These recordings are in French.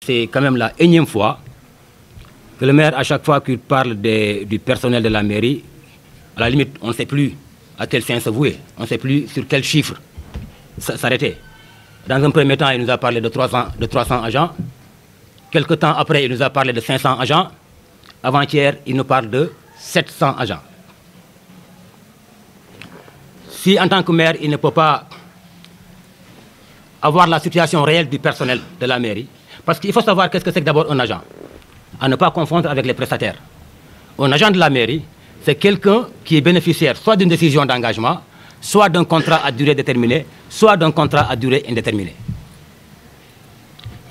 c'est quand même la énième fois que le maire, à chaque fois qu'il parle du personnel de la mairie, à la limite, on ne sait plus à quel fin se vouer, on ne sait plus sur quel chiffre s'arrêter. Dans un premier temps, il nous a parlé de 300 agents. Quelque temps après, il nous a parlé de 500 agents. Avant-hier, il nous parle de 700 agents. Si, en tant que maire, il ne peut pas avoir la situation réelle du personnel de la mairie, parce qu'il faut savoir qu'est-ce que c'est que d'abord un agent, à ne pas confondre avec les prestataires. Un agent de la mairie, c'est quelqu'un qui est bénéficiaire soit d'une décision d'engagement, soit d'un contrat à durée déterminée, soit d'un contrat à durée indéterminée.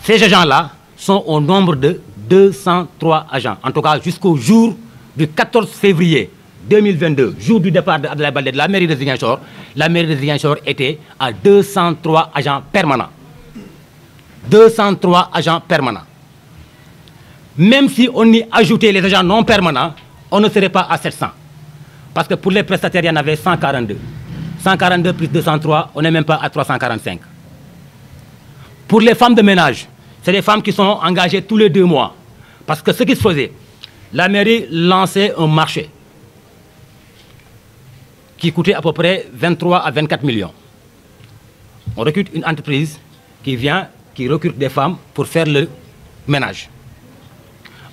Ces agents-là sont au nombre de 203 agents, en tout cas jusqu'au jour du 14 février 2022, jour du départ d'Abdoulaye Baldé de la mairie de Ziguinchor. La mairie de Ziguinchor était à 203 agents permanents. 203 agents permanents. Même si on y ajoutait les agents non permanents, on ne serait pas à 700. Parce que pour les prestataires, il y en avait 142. 142 plus 203, on n'est même pas à 345. Pour les femmes de ménage, c'est des femmes qui sont engagées tous les 2 mois. Parce que ce qui se faisait, la mairie lançait un marché qui coûtait à peu près 23 à 24 millions. On recrute une entreprise qui vient, qui recrute des femmes pour faire le ménage.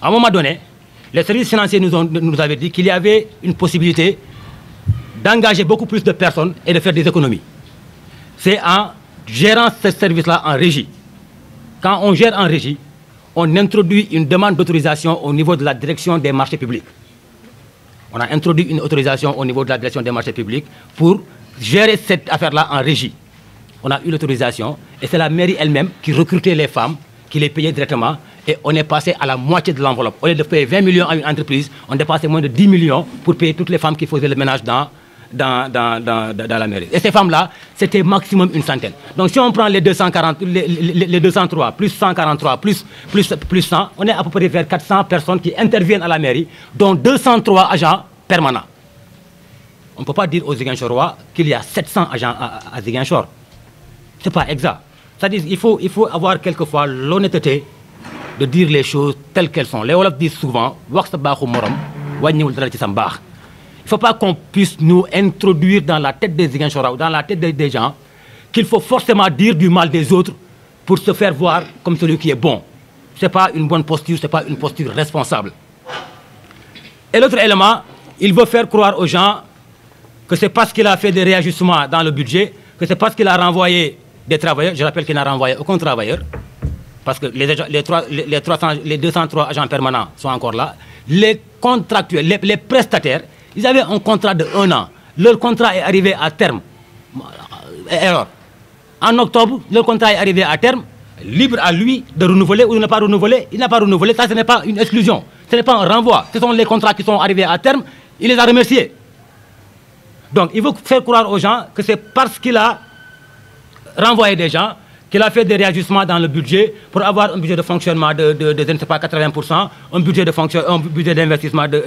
À un moment donné, les services financiers nous avaient dit qu'il y avait une possibilité d'engager beaucoup plus de personnes et de faire des économies. C'est en gérant ce service-là en régie. Quand on gère en régie, on introduit une demande d'autorisation au niveau de la direction des marchés publics. On a introduit une autorisation au niveau de la direction des marchés publics pour gérer cette affaire-là en régie. On a eu l'autorisation et c'est la mairie elle-même qui recrutait les femmes, qui les payait directement et on est passé à la moitié de l'enveloppe. Au lieu de payer 20 millions à une entreprise, on dépassait moins de 10 millions pour payer toutes les femmes qui faisaient le ménage dans la mairie. Et ces femmes-là, c'était maximum une centaine. Donc si on prend les 203, plus 143, plus 100, on est à peu près vers 400 personnes qui interviennent à la mairie, dont 203 agents permanents. On ne peut pas dire aux Ziguinchorois qu'il y a 700 agents à Ziguinchor. Ce n'est pas exact. C'est-à-dire qu'il faut avoir quelquefois l'honnêteté de dire les choses telles qu'elles sont. Les Wolofs disent souvent, il ne faut pas qu'on puisse nous introduire dans la tête des Ziguinchorois ou dans la tête des gens qu'il faut forcément dire du mal des autres pour se faire voir comme celui qui est bon. Ce n'est pas une bonne posture, ce n'est pas une posture responsable. Et l'autre élément, il veut faire croire aux gens que c'est parce qu'il a fait des réajustements dans le budget, que c'est parce qu'il a renvoyé des travailleurs. Je rappelle qu'il n'a renvoyé aucun travailleur, parce que les 203 agents permanents sont encore là. Les contractuels, les prestataires, ils avaient un contrat de 1 an. Leur contrat est arrivé à terme. Alors, en octobre, leur contrat est arrivé à terme. Libre à lui de renouveler ou de ne pas renouveler. Il n'a pas renouvelé. Ça, ce n'est pas une exclusion. Ce n'est pas un renvoi. Ce sont les contrats qui sont arrivés à terme. Il les a remerciés. Donc, il veut faire croire aux gens que c'est parce qu'il a renvoyé des gens qu'il a fait des réajustements dans le budget pour avoir un budget de fonctionnement de je ne sais pas, 80%, un budget d'investissement de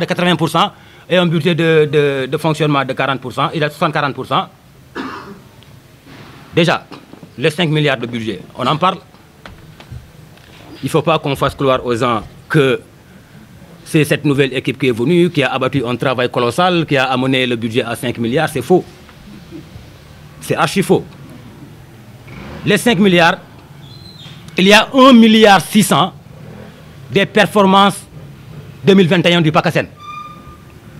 80% et un budget de fonctionnement de 40%. Il a 60-40%. Déjà, les 5 milliards de budget, on en parle. Il ne faut pas qu'on fasse croire aux gens que c'est cette nouvelle équipe qui est venue, qui a abattu un travail colossal, qui a amené le budget à 5 milliards. C'est faux. C'est archi faux. Les 5 milliards, il y a 1,6 milliard des performances 2021 du PACASEN.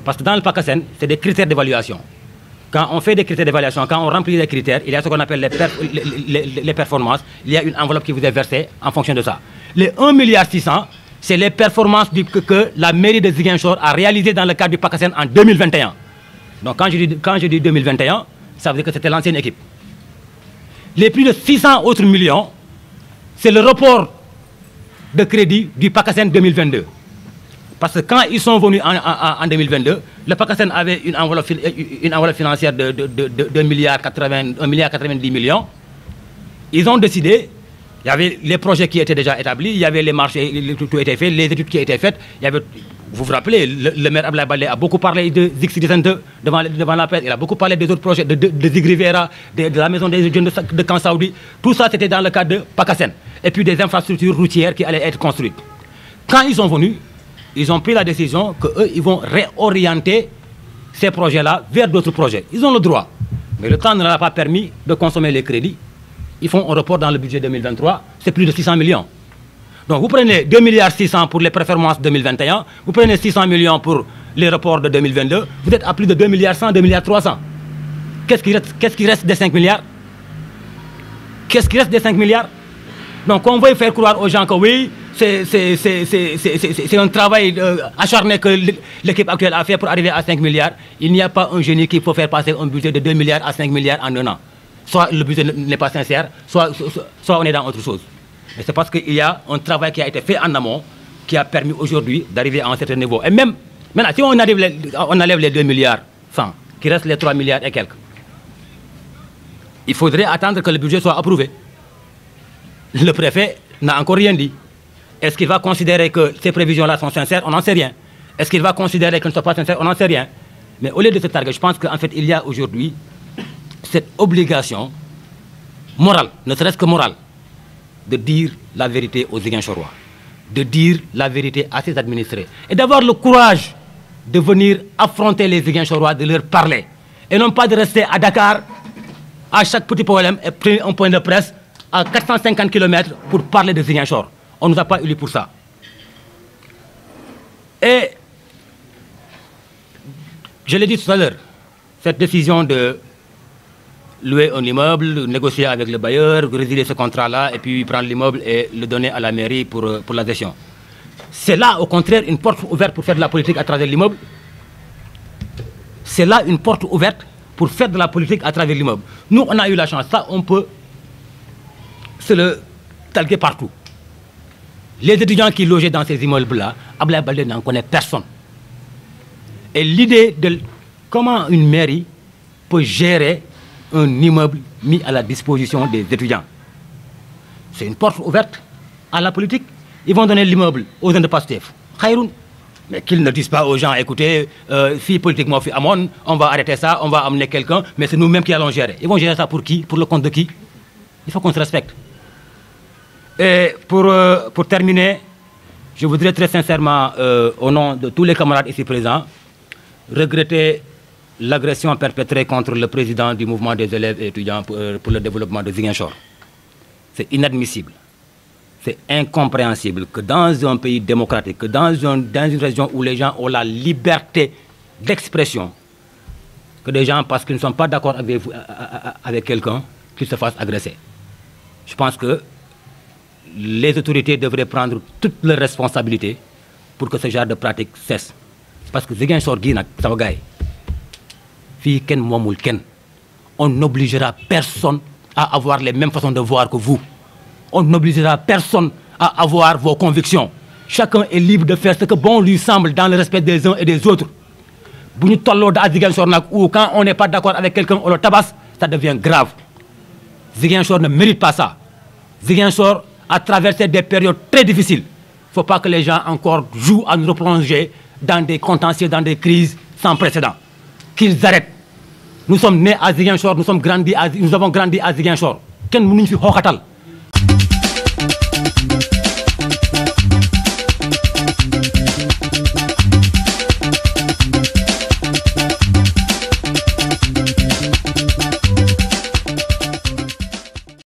Parce que dans le PACASEN, c'est des critères d'évaluation. Quand on fait des critères d'évaluation, quand on remplit les critères, il y a ce qu'on appelle les performances. Il y a une enveloppe qui vous est versée en fonction de ça. Les 1,6 milliard, c'est les performances que la mairie de Ziguinchor a réalisées dans le cadre du PACASEN en 2021. Donc quand je dis 2021, ça veut dire que c'était l'ancienne équipe. Les plus de 600 autres millions, c'est le report de crédit du PACASEN 2022. Parce que quand ils sont venus en 2022, le PACASEN avait une enveloppe financière de 1,90 milliard. Ils ont décidé, il y avait les projets qui étaient déjà établis, il y avait les marchés, tout était fait, les études qui étaient faites. Il y avait, vous vous rappelez, le maire Abdoulaye Baldé a beaucoup parlé de Zik Citizen 2 devant la presse. Il a beaucoup parlé des autres projets, de Zik Riviera, de la maison des jeunes de Camp Saoudi. Tout ça, c'était dans le cadre de PACASEN. Et puis des infrastructures routières qui allaient être construites. Quand ils sont venus, ils ont pris la décision qu'eux, ils vont réorienter ces projets-là vers d'autres projets. Ils ont le droit. Mais le temps ne leur a pas permis de consommer les crédits. Ils font un report dans le budget 2023, c'est plus de 600 millions. Donc vous prenez 2,6 milliards pour les performances 2021, vous prenez 600 millions pour les reports de 2022, vous êtes à plus de 2,1 milliards, 2,3 milliards. Qu'est-ce qui reste des 5 milliards? Qu'est-ce qui reste des 5 milliards? Donc on veut faire croire aux gens que oui, c'est un travail acharné que l'équipe actuelle a fait pour arriver à 5 milliards. Il n'y a pas un génie qui peut faire passer un budget de 2 milliards à 5 milliards en un an. Soit le budget n'est pas sincère, soit on est dans autre chose. Mais c'est parce qu'il y a un travail qui a été fait en amont qui a permis aujourd'hui d'arriver à un certain niveau. Et même, maintenant, si on enlève les 2 milliards 100, qu'il reste les 3 milliards et quelques, il faudrait attendre que le budget soit approuvé. Le préfet n'a encore rien dit. Est-ce qu'il va considérer que ces prévisions-là sont sincères? On n'en sait rien. Est-ce qu'il va considérer qu'elles ne sont pas sincères? On n'en sait rien. Mais au lieu de se targuer, je pense qu'en fait, il y a aujourd'hui cette obligation morale, ne serait-ce que morale, de dire la vérité aux Ziguinchorois, de dire la vérité à ses administrés et d'avoir le courage de venir affronter les Ziguinchorois, de leur parler et non pas de rester à Dakar à chaque petit problème et prendre un point de presse à 450 km pour parler de Ziguinchor. On ne nous a pas élus pour ça. Et je l'ai dit tout à l'heure, cette décision de louer un immeuble, négocier avec le bailleur, résilier ce contrat-là et puis prendre l'immeuble et le donner à la mairie pour la gestion. C'est là, au contraire, une porte ouverte pour faire de la politique à travers l'immeuble. C'est là une porte ouverte pour faire de la politique à travers l'immeuble. Nous, on a eu la chance. Ça, on peut se le talguer partout. Les étudiants qui logeaient dans ces immeubles-là, Abdoulaye Baldé n'en connaît personne. Et l'idée de comment une mairie peut gérer un immeuble mis à la disposition des étudiants, c'est une porte ouverte à la politique. Ils vont donner l'immeuble aux jeunes de Pastef. Khairoun. Mais qu'ils ne disent pas aux gens, écoutez, si politiquement on va arrêter ça, on va amener quelqu'un, mais c'est nous-mêmes qui allons gérer. Ils vont gérer ça pour qui? Pour le compte de qui? Il faut qu'on se respecte. Et pour terminer, je voudrais très sincèrement, au nom de tous les camarades ici présents, regretter l'agression perpétrée contre le président du mouvement des élèves et étudiants pour le développement de Ziguinchor. C'est inadmissible. C'est incompréhensible que dans un pays démocratique, que dans une région où les gens ont la liberté d'expression, que des gens, parce qu'ils ne sont pas d'accord avec quelqu'un, qu'ils se fassent agresser. Je pense que les autorités devraient prendre toutes leurs responsabilités pour que ce genre de pratique cesse. Parce que Ziguinchor gi nak sama gaay fi ken momul ken, on n'obligera personne à avoir les mêmes façons de voir que vous. On n'obligera personne à avoir vos convictions. Chacun est libre de faire ce que bon lui semble dans le respect des uns et des autres. Ou quand on n'est pas d'accord avec quelqu'un, on le tabasse, ça devient grave. Ziguinchor ne mérite pas ça. Ziguinchor a traversé des périodes très difficiles. Il ne faut pas que les gens encore jouent à nous replonger dans des contentieux, dans des crises sans précédent. Qu'ils arrêtent. Nous sommes nés à Ziguinchor, nous avons grandi à Ziguinchor. Ken mënuñ fi xoxatal